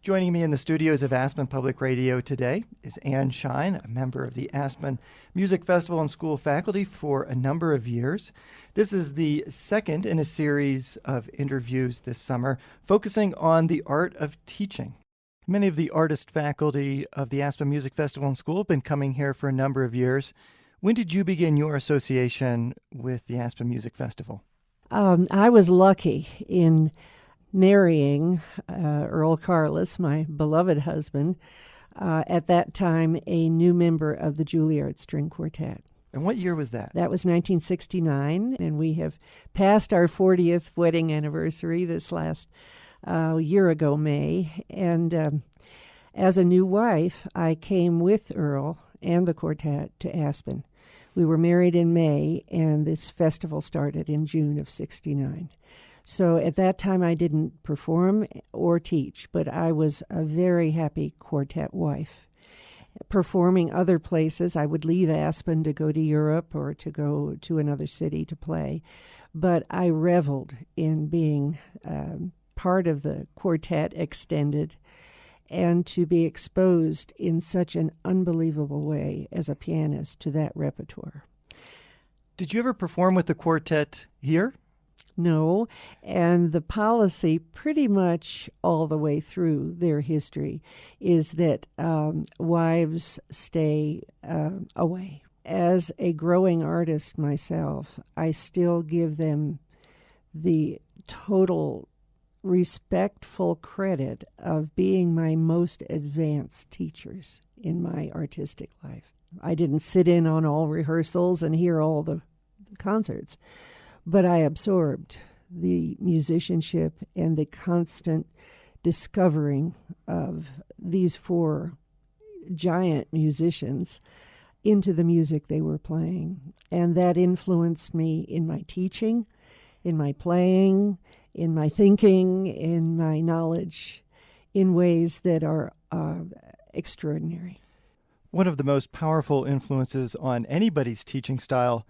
Joining me in the studios of Aspen Public Radio today is Schein, a member of the Aspen Music Festival and School faculty for a number of years. This is the second in a series of interviews this summer focusing on the art of teaching. Many of the artist faculty of the Aspen Music Festival and School have been coming here for a number of years. When did you begin your association with the Aspen Music Festival? I was lucky in marrying Earl Carless, my beloved husband, at that time a new member of the Juilliard String Quartet. And what year was that? That was 1969, and we have passed our 40th wedding anniversary this last year ago, May. And as a new wife, I came with Earl and the quartet to Aspen. We were married in May, and this festival started in June of '69. So at that time, I didn't perform or teach, but I was a very happy quartet wife. Performing other places, I would leave Aspen to go to Europe or to go to another city to play. But I reveled in being part of the quartet extended and to be exposed in such an unbelievable way as a pianist to that repertoire. Did you ever perform with the quartet here? No, and the policy pretty much all the way through their history is that wives stay away. As a growing artist myself, I still give them the total respectful credit of being my most advanced teachers in my artistic life. I didn't sit in on all rehearsals and hear all the concerts, but I absorbed the musicianship and the constant discovering of these four giant musicians into the music they were playing. And that influenced me in my teaching, in my playing, in my thinking, in my knowledge, in ways that are extraordinary. One of the most powerful influences on anybody's teaching style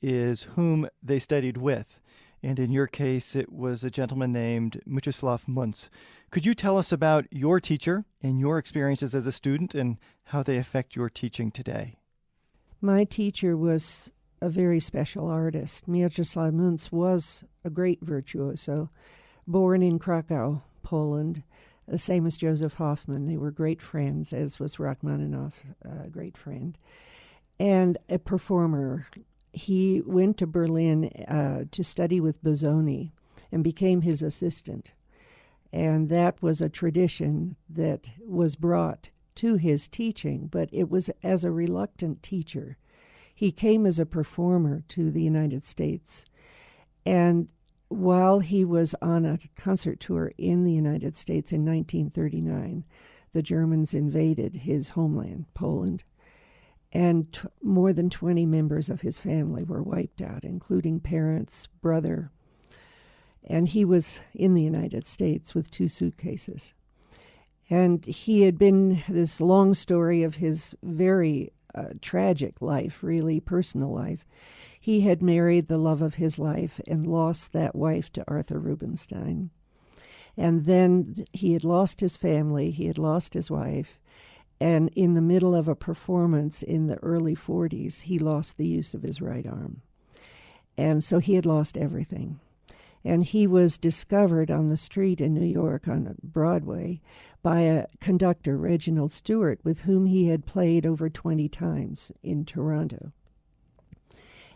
is whom they studied with. And in your case, it was a gentleman named Mieczysław Munz. Could you tell us about your teacher and your experiences as a student and how they affect your teaching today? My teacher was a very special artist. Mieczysław Munz was a great virtuoso, born in Krakow, Poland, the same as Joseph Hoffman. They were great friends, as was Rachmaninoff, a great friend, and a performer. He went to Berlin to study with Bozzoni and became his assistant. And that was a tradition that was brought to his teaching, but it was as a reluctant teacher. He came as a performer to the United States. And while he was on a concert tour in the United States in 1939, the Germans invaded his homeland, Poland. And more than 20 members of his family were wiped out, including parents, brother. And he was in the United States with 2 suitcases. And he had been, this long story of his very tragic life, really personal life. He had married the love of his life and lost that wife to Arthur Rubinstein. And then he had lost his family, he had lost his wife. And in the middle of a performance in the early 40s, he lost the use of his right arm. And so he had lost everything. And he was discovered on the street in New York on Broadway by a conductor, Reginald Stewart, with whom he had played over 20 times in Toronto.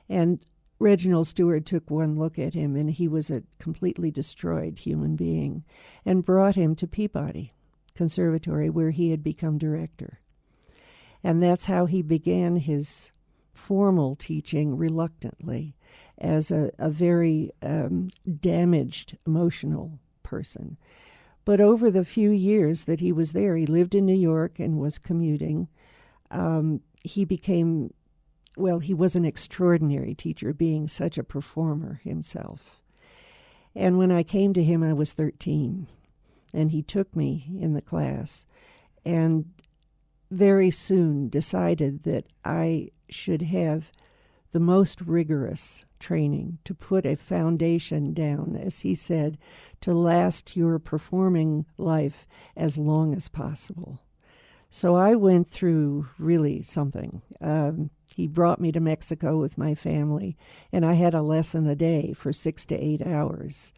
And Reginald Stewart took one look at him, and he was a completely destroyed human being, and brought him to Peabody Conservatory, where he had become director. And that's how he began his formal teaching reluctantly as a very damaged emotional person. But over the few years that he was there, he lived in New York and was commuting. He became, well, he was an extraordinary teacher, being such a performer himself. And when I came to him, I was 13. And he took me in the class and very soon decided that I should have the most rigorous training to put a foundation down, as he said, to last your performing life as long as possible. So I went through really something. He brought me to Mexico with my family, and I had a lesson a day for 6 to 8 hours.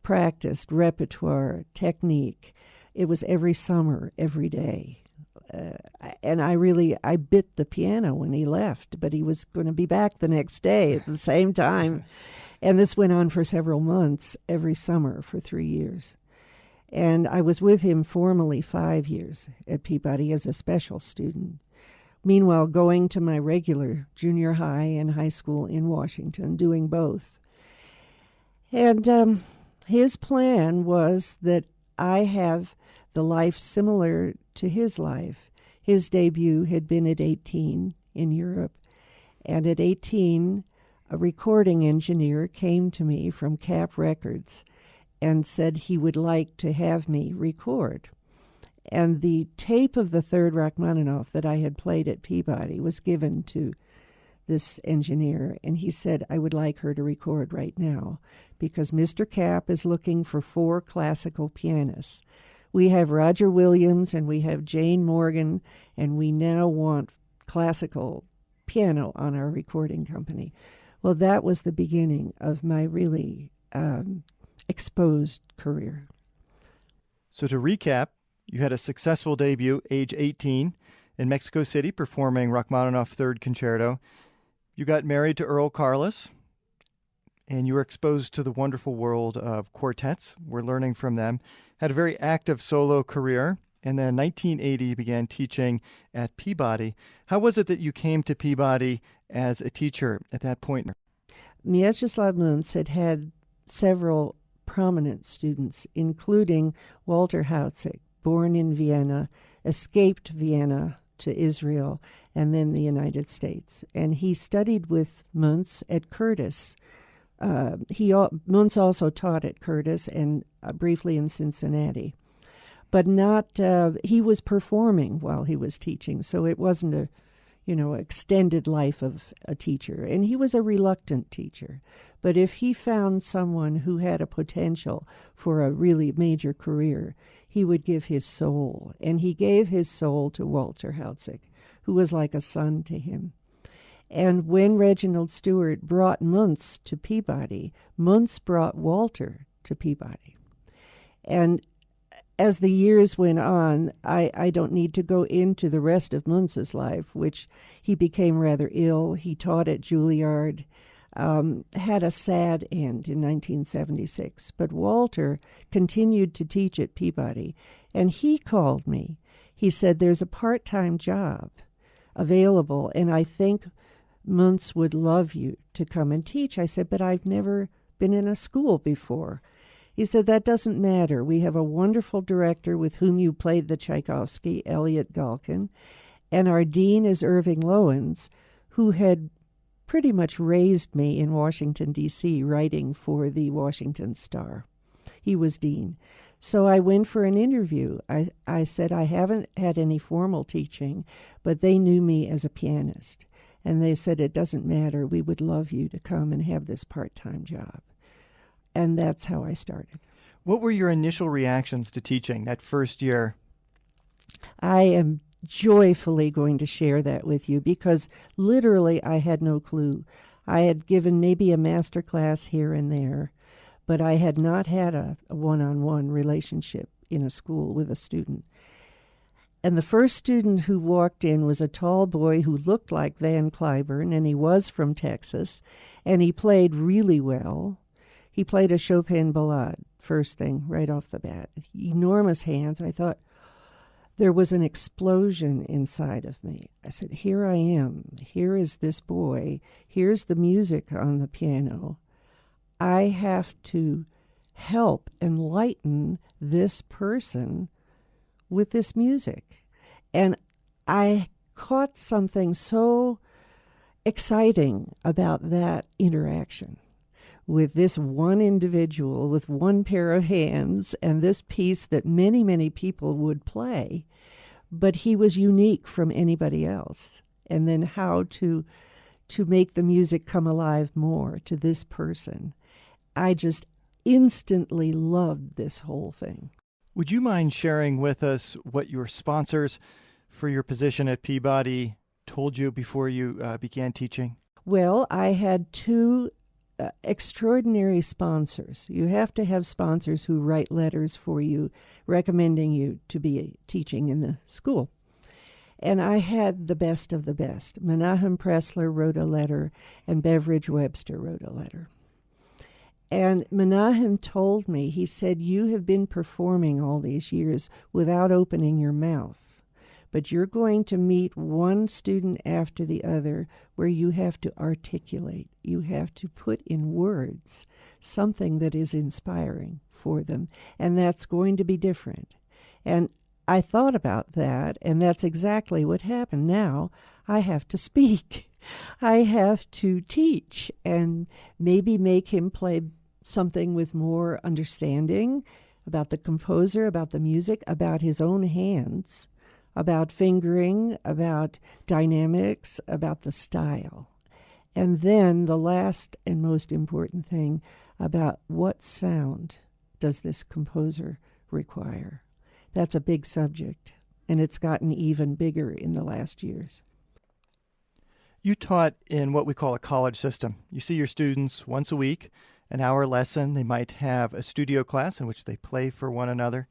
Practiced, repertoire, technique. It was every summer, every day. And I bit the piano when he left, but he was going to be back the next day at the same time. And this went on for several months, every summer for 3 years. And I was with him formally 5 years at Peabody as a special student. Meanwhile, going to my regular junior high and high school in Washington, doing both. And his plan was that I have the life similar to his life. His debut had been at 18 in Europe. And at 18, a recording engineer came to me from Cap Records and said he would like to have me record. And the tape of the third Rachmaninoff that I had played at Peabody was given to this engineer, and he said, I would like her to record right now because Mr. Cap is looking for 4 classical pianists. We have Roger Williams and we have Jane Morgan, and we now want classical piano on our recording company. Well, that was the beginning of my really exposed career. So to recap, you had a successful debut, age 18, in Mexico City, performing Rachmaninoff Third Concerto. You got married to Earl Carlos, and you were exposed to the wonderful world of quartets. We're learning from them. Had a very active solo career, and then in 1980 you began teaching at Peabody. How was it that you came to Peabody as a teacher at that point? Mieczysław Munz had several prominent students, including Walter Hautzik, born in Vienna, escaped Vienna to Israel, and then the United States. And he studied with Munz at Curtis. Munz also taught at Curtis and briefly in Cincinnati. But he was performing while he was teaching, so it wasn't a extended life of a teacher. And he was a reluctant teacher. But if he found someone who had a potential for a really major career, he would give his soul. And he gave his soul to Walter Hautzik, who was like a son to him. And when Reginald Stewart brought Munz to Peabody, Munz brought Walter to Peabody. And as the years went on, I don't need to go into the rest of Munz's life, which he became rather ill. He taught at Juilliard, had a sad end in 1976. But Walter continued to teach at Peabody, and he called me. He said, there's a part-time job available, and I think Munz would love you to come and teach. I said, but I've never been in a school before. He said, that doesn't matter. We have a wonderful director with whom you played the Tchaikovsky, Elliot Galkin, and our dean is Irving Lowens, who had pretty much raised me in Washington, D.C., writing for the Washington Star. He was dean. So I went for an interview. I said, I haven't had any formal teaching, but they knew me as a pianist. And they said, it doesn't matter. We would love you to come and have this part-time job. And that's how I started. What were your initial reactions to teaching that first year? I am joyfully going to share that with you because literally I had no clue. I had given maybe a master class here and there, but I had not had a one-on-one relationship in a school with a student. And the first student who walked in was a tall boy who looked like Van Cliburn, and he was from Texas, and he played really well. He played a Chopin ballade, first thing, right off the bat. Enormous hands. I thought there was an explosion inside of me. I said, here I am. Here is this boy. Here's the music on the piano. I have to help enlighten this person with this music. And I caught something so exciting about that interaction with this one individual with one pair of hands and this piece that many, many people would play, but he was unique from anybody else. And then how to to make the music come alive more to this person. I just instantly loved this whole thing. Would you mind sharing with us what your sponsors for your position at Peabody told you before you began teaching? Well, I had two extraordinary sponsors. You have to have sponsors who write letters for you recommending you to be teaching in the school. And I had the best of the best. Menahem Pressler wrote a letter, and Beveridge Webster wrote a letter. And Menahem told me, he said, you have been performing all these years without opening your mouth, but you're going to meet one student after the other where you have to articulate. You have to put in words something that is inspiring for them, and that's going to be different. And I thought about that, and that's exactly what happened. Now I have to speak. I have to teach and maybe make him play something with more understanding about the composer, about the music, about his own hands, about fingering, about dynamics, about the style. And then the last and most important thing about what sound does this composer require. That's a big subject, and it's gotten even bigger in the last years. You taught in what we call a college system. You see your students once a week, an hour lesson. They might have a studio class in which they play for one another.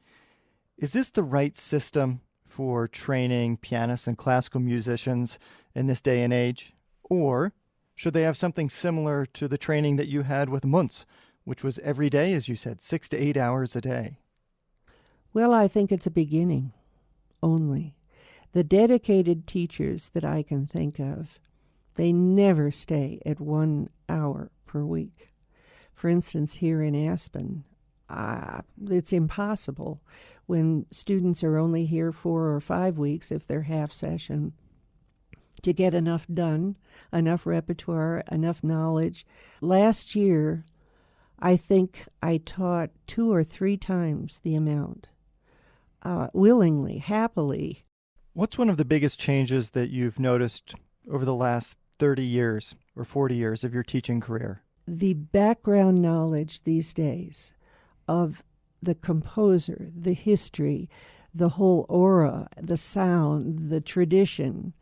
Is this the right system for training pianists and classical musicians in this day and age? Or should they have something similar to the training that you had with Muntz, which was every day, as you said, 6 to 8 hours a day? Well, I think it's a beginning only. The dedicated teachers that I can think of, they never stay at 1 hour per week. For instance, here in Aspen, it's impossible when students are only here 4 or 5 weeks, if they're half session, to get enough done, enough repertoire, enough knowledge. Last year, I think I taught 2 or 3 times the amount, willingly, happily. What's one of the biggest changes that you've noticed over the last 30 years or 40 years of your teaching career? The background knowledge these days of the composer, the history, the whole aura, the sound, the tradition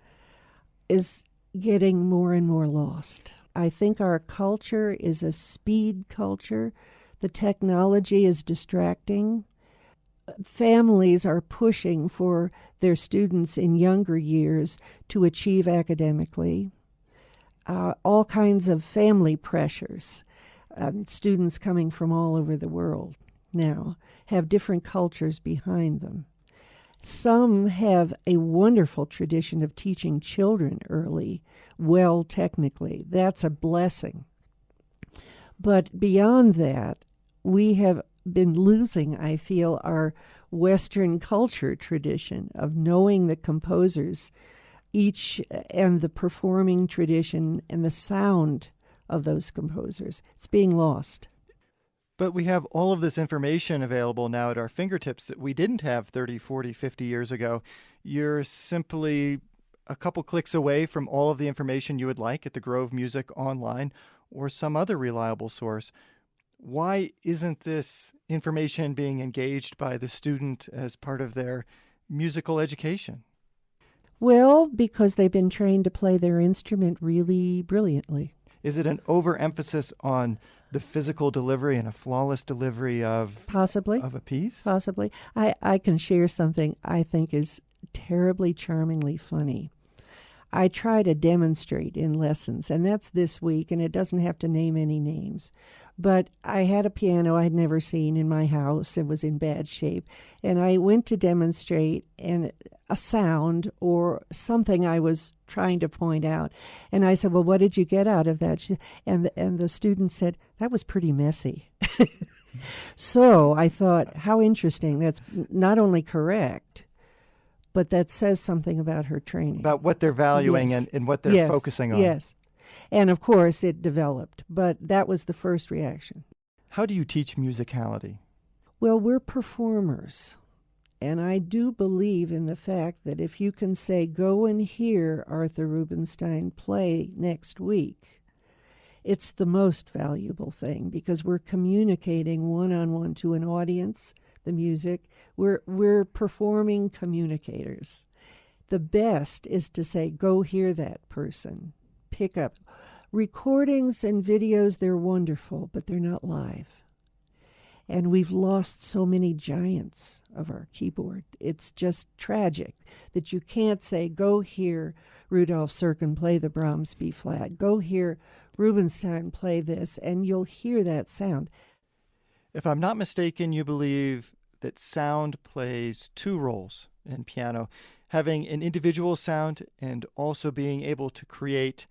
is getting more and more lost. I think our culture is a speed culture. The technology is distracting. Families are pushing for their students in younger years to achieve academically. All kinds of family pressures. Students coming from all over the world now have different cultures behind them. Some have a wonderful tradition of teaching children early, well technically. That's a blessing. But beyond that, we have been losing, I feel, our Western culture tradition of knowing the composers each and the performing tradition and the sound of those composers. It's being lost. But we have all of this information available now at our fingertips that we didn't have 30, 40, 50 years ago. You're simply a couple clicks away from all of the information you would like at the Grove Music Online or some other reliable source. Why isn't this information being engaged by the student as part of their musical education? Well, because they've been trained to play their instrument really brilliantly. Is it an overemphasis on the physical delivery and a flawless delivery of Possibly. Of a piece? Possibly. I can share something I think is terribly charmingly funny. I try to demonstrate in lessons, and that's this week, and it doesn't have to name any names. But I had a piano I'd never seen in my house. It was in bad shape. And I went to demonstrate and a sound or something I was trying to point out. And I said, well, what did you get out of that? And the student said, that was pretty messy. So I thought, how interesting. That's not only correct, but that says something about her training. About what they're valuing Yes. and what they're Yes. focusing on. Yes. And of course it developed, but that was the first reaction. How do you teach musicality? Well, we're performers, And I do believe in the fact that if you can say, go and hear Arthur Rubinstein play next week, it's the most valuable thing because we're communicating one-on-one to an audience, the music. We're performing communicators. The best is to say, go hear that person. Pick up. Recordings and videos, they're wonderful, but they're not live. And we've lost so many giants of our keyboard. It's just tragic that you can't say, go hear Rudolf Serkin play the Brahms B-flat. Go hear Rubinstein play this, and you'll hear that sound. If I'm not mistaken, you believe that sound plays two roles in piano, having an individual sound and also being able to create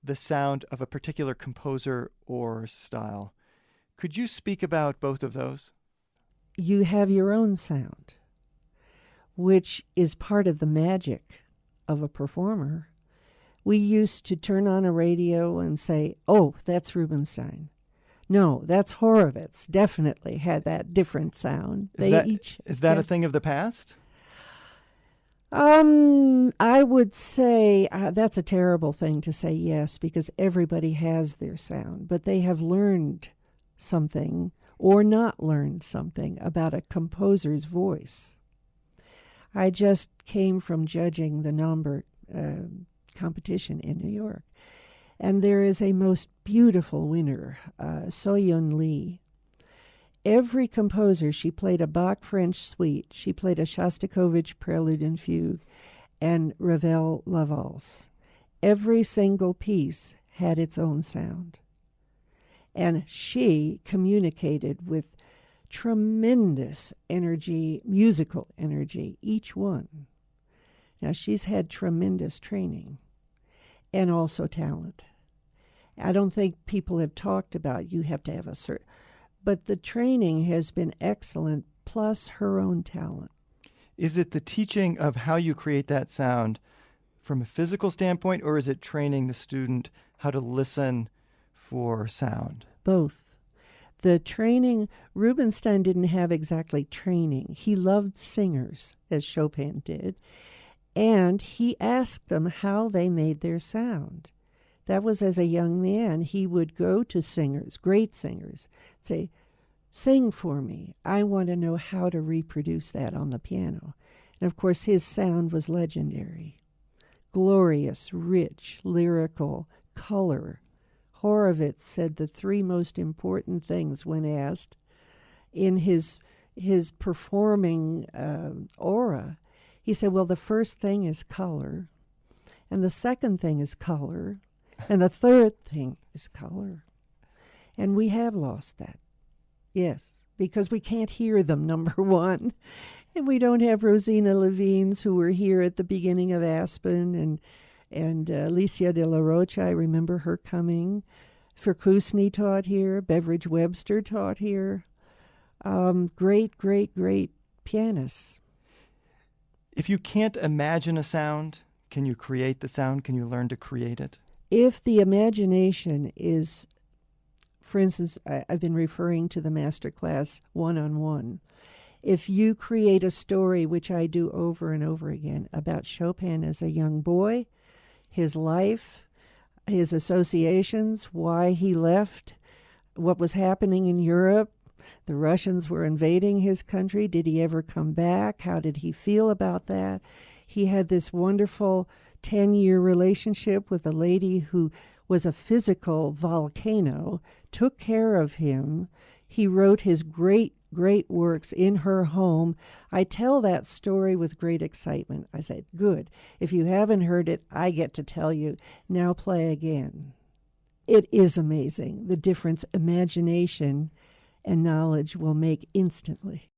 the sound of a particular composer or style. Could you speak about both of those? You have your own sound, which is part of the magic of a performer. We used to turn on a radio and say, oh, that's Rubinstein. No, that's Horowitz. Definitely had that different sound. Is that a thing of the past? I would say that's a terrible thing to say, yes, because everybody has their sound, but they have learned something or not learned something about a composer's voice. I just came from judging the Naumburg competition in New York, and there is a most beautiful winner, So-Yun Lee. Every composer, she played a Bach French suite, she played a Shostakovich Prelude and Fugue, and Ravel La Valse. Every single piece had its own sound. And she communicated with tremendous energy, musical energy, each one. Now, she's had tremendous training and also talent. I don't think people have talked about you have to have a certain, but the training has been excellent, plus her own talent. Is it the teaching of how you create that sound from a physical standpoint, or is it training the student how to listen for sound? Both. The training, Rubinstein didn't have exactly training. He loved singers, as Chopin did, and he asked them how they made their sound. That was as a young man. He would go to singers, great singers, say, sing for me. I want to know how to reproduce that on the piano. And of course, his sound was legendary. Glorious, rich, lyrical, color. Horowitz said the three most important things when asked in his performing aura. He said, well, the first thing is color, and the second thing is color, and the third thing is color. And we have lost that. Yes, because we can't hear them, number one. And we don't have Rosina Levines, who were here at the beginning of Aspen, and Alicia de la Rocha, I remember her coming. Ferkusny taught here. Beveridge Webster taught here. Great, great, great pianists. If you can't imagine a sound, can you create the sound? Can you learn to create it? If the imagination is, for instance, I've been referring to the master class one-on-one. If you create a story, which I do over and over again, about Chopin as a young boy, his life, his associations, why he left, what was happening in Europe, the Russians were invading his country, did he ever come back, how did he feel about that? He had this wonderful 10-year relationship with a lady who was a physical volcano, took care of him. He wrote his great works in her home. I tell that story with great excitement. I said, good. If you haven't heard it, I get to tell you. Now play again. It is amazing the difference imagination and knowledge will make instantly.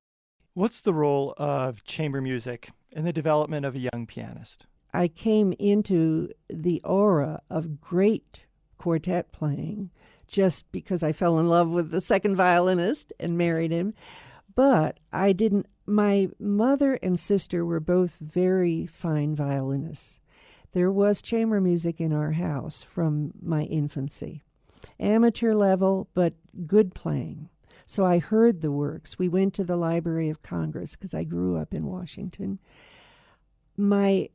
What's the role of chamber music in the development of a young pianist? I came into the aura of great quartet playing just because I fell in love with the second violinist and married him. But I didn't. My mother and sister were both very fine violinists. There was chamber music in our house from my infancy. Amateur level, but good playing. So I heard the works. We went to the Library of Congress because I grew up in Washington. My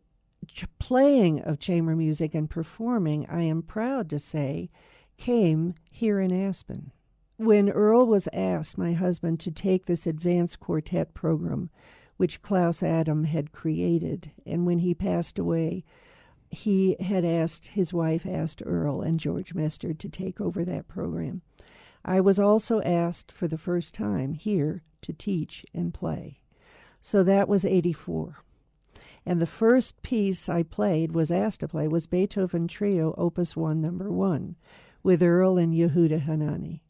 playing of chamber music and performing, I am proud to say, came here in Aspen. When Earl was asked, my husband, to take this advanced quartet program, which Klaus Adam had created, and when he passed away, his wife asked Earl and George Mester to take over that program. I was also asked for the first time here to teach and play. So that was 1984. And the first piece I was asked to play, was Beethoven Trio, Opus 1, Number 1, with Earl and Yehuda Hanani.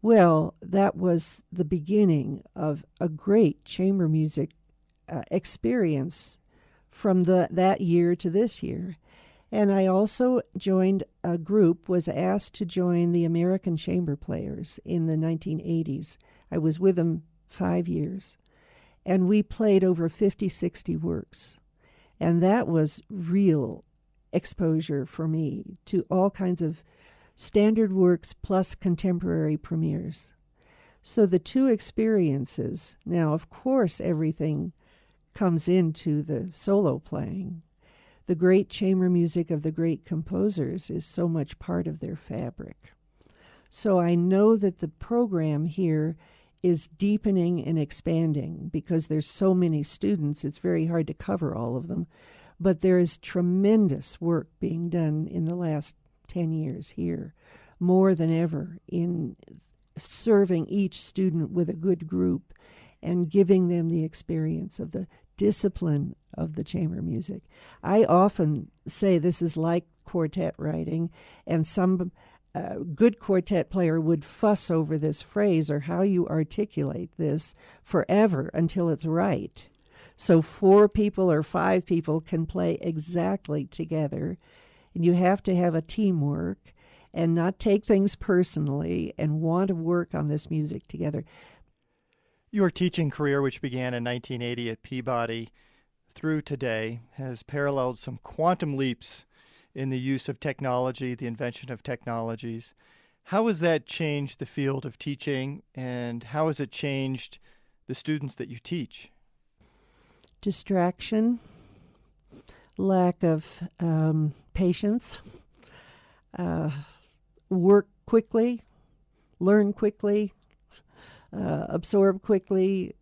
Well, that was the beginning of a great chamber music experience from that year to this year. And I also was asked to join the American Chamber Players in the 1980s. I was with them 5 years. And we played over 50, 60 works. And that was real exposure for me to all kinds of standard works plus contemporary premieres. So the two experiences, now of course everything comes into the solo playing. The great chamber music of the great composers is so much part of their fabric. So I know that the program here is deepening and expanding because there's so many students, it's very hard to cover all of them. But there is tremendous work being done in the last 10 years here, more than ever, in serving each student with a good group and giving them the experience of the discipline of the chamber music. I often say this is like quartet writing, and some good quartet player would fuss over this phrase or how you articulate this forever until it's right. So 4 people or 5 people can play exactly together, and you have to have a teamwork and not take things personally and want to work on this music together. Your teaching career, which began in 1980 at Peabody through today, has paralleled some quantum leaps in the use of technology, the invention of technologies. How has that changed the field of teaching, and how has it changed the students that you teach? Distraction, lack of patience, work quickly, learn quickly, absorb quickly,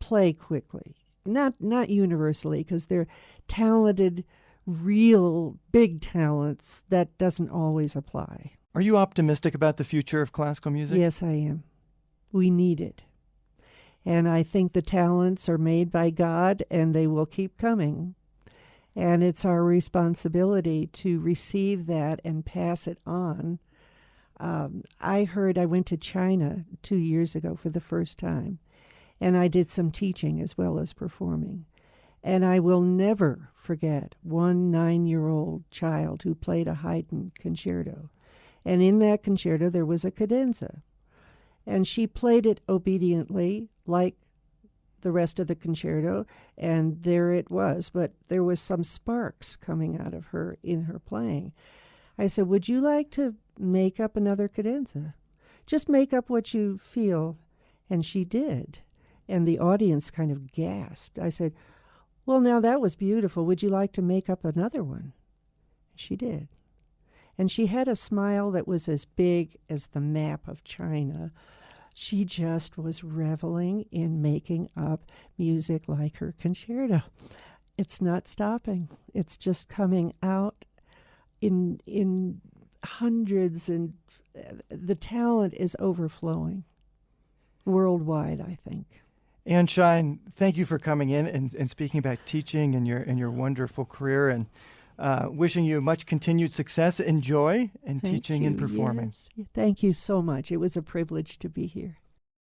play quickly. Not universally, because they're talented, real big talents. That doesn't always apply. Are you optimistic about the future of classical music? Yes, I am. We need it. And I think the talents are made by God, and they will keep coming. And it's our responsibility to receive that and pass it on. I went to China 2 years ago for the first time, and I did some teaching as well as performing. And I will never forget one 9-year-old child who played a Haydn concerto. And in that concerto, there was a cadenza. And she played it obediently, like the rest of the concerto, and there it was. But there was some sparks coming out of her in her playing. I said, would you like to make up another cadenza? Just make up what you feel. And she did. And the audience kind of gasped. I said, well, now that was beautiful. Would you like to make up another one? She did. And she had a smile that was as big as the map of China. She just was reveling in making up music like her concerto. It's not stopping. It's just coming out in hundreds, and the talent is overflowing worldwide, I think. Ann Schein, thank you for coming in and speaking about teaching and your wonderful career, and wishing you much continued success and joy in teaching and performing. Yes. Thank you so much. It was a privilege to be here.